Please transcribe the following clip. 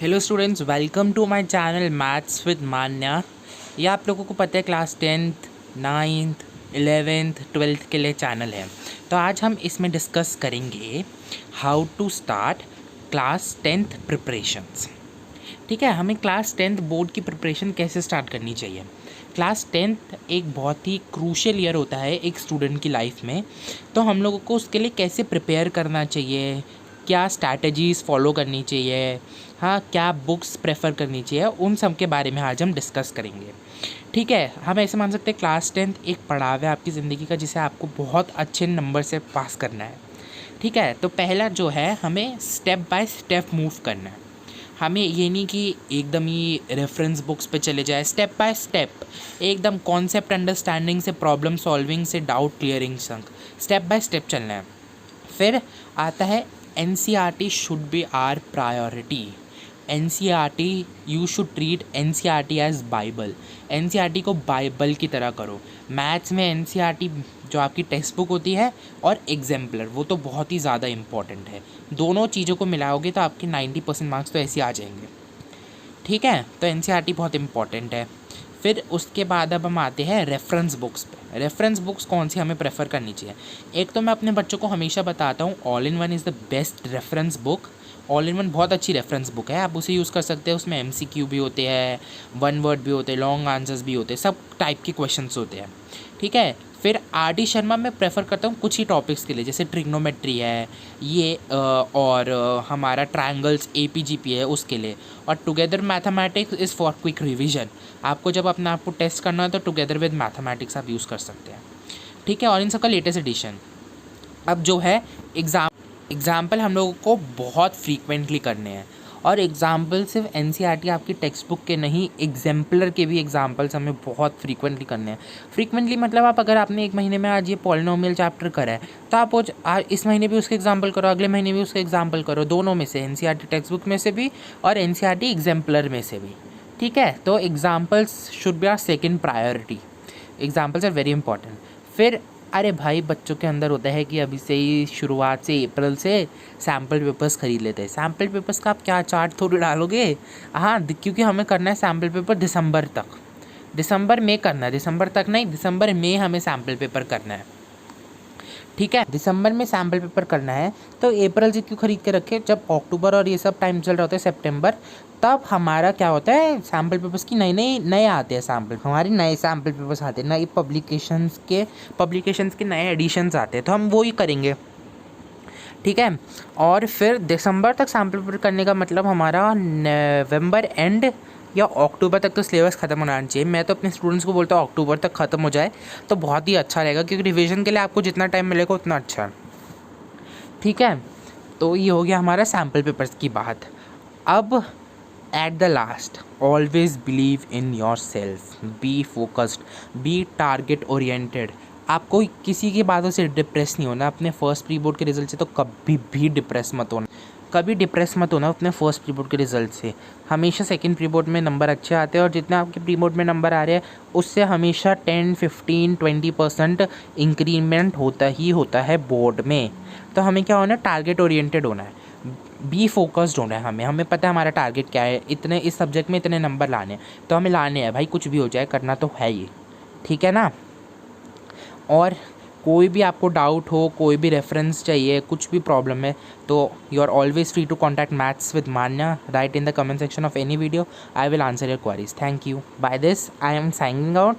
Hello students, welcome to my channel maths with Manya. ये आप लोगों को पता है class 10th, 9th, 11th, 12th के लिए चैनल है। तो आज हम इसमें डिस्कस करेंगे how to start class 10th preparations. ठीक है, हमें क्लास 10th बोर्ड की प्रिपरेशन कैसे स्टार्ट करनी चाहिए। क्लास 10th एक बहुत ही क्रूशियल ईयर होता है एक स्टूडेंट की लाइफ में। तो हम लोगों को उसके लिए कैसे प्रिपेयर करना चाहिए, क्या स्ट्रैटेजीज़ फॉलो करनी चाहिए, हाँ क्या बुक्स प्रेफर करनी चाहिए, उन सब के बारे में आज हम डिस्कस करेंगे। ठीक है, हम ऐसे मान सकते हैं क्लास 10th एक पड़ाव है आपकी ज़िंदगी का जिसे आपको बहुत अच्छे नंबर से पास करना है। ठीक है, तो पहला जो है हमें स्टेप बाय स्टेप मूव करना है। हमें ये नहीं कि एकदम ही रेफरेंस बुक्स पे चले जाए, स्टेप बाय स्टेप एकदम कॉन्सेप्ट अंडरस्टैंडिंग से प्रॉब्लम सॉल्विंग से डाउट क्लियरिंग तक स्टेप बाय स्टेप चलना है। फिर आता है NCERT should be our priority. NCERT you should treat NCERT as Bible. NCERT को बाइबल की तरह करो। मैथ्स में NCERT जो आपकी टेक्स्ट बुक होती है और एग्जाम्पलर वो तो बहुत ही ज़्यादा इंपॉर्टेंट है। दोनों चीज़ों को मिलाओगे तो आपके 90% मार्क्स तो ऐसे आ जाएंगे। ठीक है, तो NCERT बहुत इंपॉर्टेंट है। फिर उसके बाद अब हम आते हैं रेफरेंस बुक्स पे। रेफरेंस बुक्स कौन सी हमें प्रेफर करनी चाहिए। एक तो मैं अपने बच्चों को हमेशा बताता हूँ all in one is the best reference book. All in one बहुत अच्छी रेफरेंस बुक है, आप उसे यूज़ कर सकते हैं। उसमें MCQ भी होते हैं, वन वर्ड भी होते हैं, लॉन्ग आंसर्स भी होते हैं, सब टाइप के क्वेश्चंस होते हैं। ठीक है, फिर RD शर्मा मैं प्रेफर करता हूँ कुछ ही टॉपिक्स के लिए, जैसे ट्रिग्नोमेट्री है ये और हमारा ट्रायंगल्स APGP है उसके लिए। और together mathematics is for quick revision. आपको जब अपने आप को टेस्ट करना है तो टुगेदर विद मैथमेटिक्स आप यूज़ कर सकते हैं। ठीक है, और इन सबका लेटेस्ट एडिशन अब जो है एग्जाम्पल हम लोगों को बहुत फ्रीक्वेंटली करने हैं। और एग्जाम्पल सिर्फ NCERT आपकी टेक्स्ट बुक के नहीं, एग्जाम्पलर के भी एग्जाम्पल्स हमें बहुत फ्रीक्वेंटली करने हैं। फ्रीक्वेंटली मतलब आप अगर आपने एक महीने में आज ये पॉलिनोमियल चैप्टर करा है तो आप इस महीने भी उसके एग्जाम्पल करो, अगले महीने भी उसके एग्जाम्पल करो, दोनों में से, NCERT टेक्स्ट बुक में से भी और NCERT एग्जाम्पलर में से भी। ठीक है, तो examples should be our second priority. Examples are very important. फिर अरे भाई बच्चों के अंदर होता है कि अभी से ही शुरुआत से अप्रैल से सैम्पल पेपर्स खरीद लेते हैं। सैम्पल पेपर्स का आप क्या चार्ट थोड़ी डालोगे। हाँ, क्योंकि हमें करना है सैम्पल पेपर दिसंबर तक, दिसंबर में करना है, दिसंबर तक नहीं, दिसंबर में हमें सैम्पल पेपर करना है। ठीक है, दिसंबर में सैम्पल पेपर करना है तो अप्रैल से क्यों खरीद के रखे। जब अक्टूबर और ये सब टाइम चल रहा होता है, सितंबर, तब हमारा क्या होता है सैम्पल पेपर्स की नए आते हैं, सैम्पल हमारे नए सैम्पल पेपर्स आते हैं, नए पब्लिकेशंस के नए एडिशंस आते हैं, तो हम वो ही करेंगे। ठीक है, और फिर दिसंबर तक सैम्पल पेपर करने का मतलब हमारा नवंबर एंड या अक्टूबर तक तो सिलेबस ख़त्म होना चाहिए। मैं तो अपने स्टूडेंट्स को बोलता हूँ अक्टूबर तक ख़त्म हो जाए तो बहुत ही अच्छा रहेगा, क्योंकि रिवीजन के लिए आपको जितना टाइम मिलेगा उतना अच्छा है। ठीक है, तो ये हो गया हमारा सैम्पल पेपर्स की बात। अब at the last, always believe in your self, be focused, be target oriented. आपको किसी की बातों से डिप्रेस नहीं होना। अपने फर्स्ट प्री बोर्ड के रिजल्ट से तो कभी भी डिप्रेस मत होना, कभी डिप्रेस मत होना अपने फर्स्ट प्री बोर्ड के रिजल्ट से। हमेशा सेकंड प्री बोर्ड में नंबर अच्छे आते हैं, और जितने आपके प्री बोर्ड में नंबर आ रहे हैं उससे हमेशा 10, 15, 20% इंक्रीमेंट होता ही होता है बोर्ड में। तो हमें क्या होना है, टारगेट ओरिएंटेड होना है, बी फोकस्ड होना है। हमें पता है हमारा टारगेट क्या है, इतने इस सब्जेक्ट में इतने नंबर लाने हैं तो हमें लाने हैं भाई, कुछ भी हो जाए करना तो है ही। ठीक है ना। और कोई भी आपको डाउट हो, कोई भी रेफरेंस चाहिए, कुछ भी प्रॉब्लम है, तो you are always free to contact maths with Manya. Right in the comment section of any video, I will answer your queries. Thank you. By this I am signing out.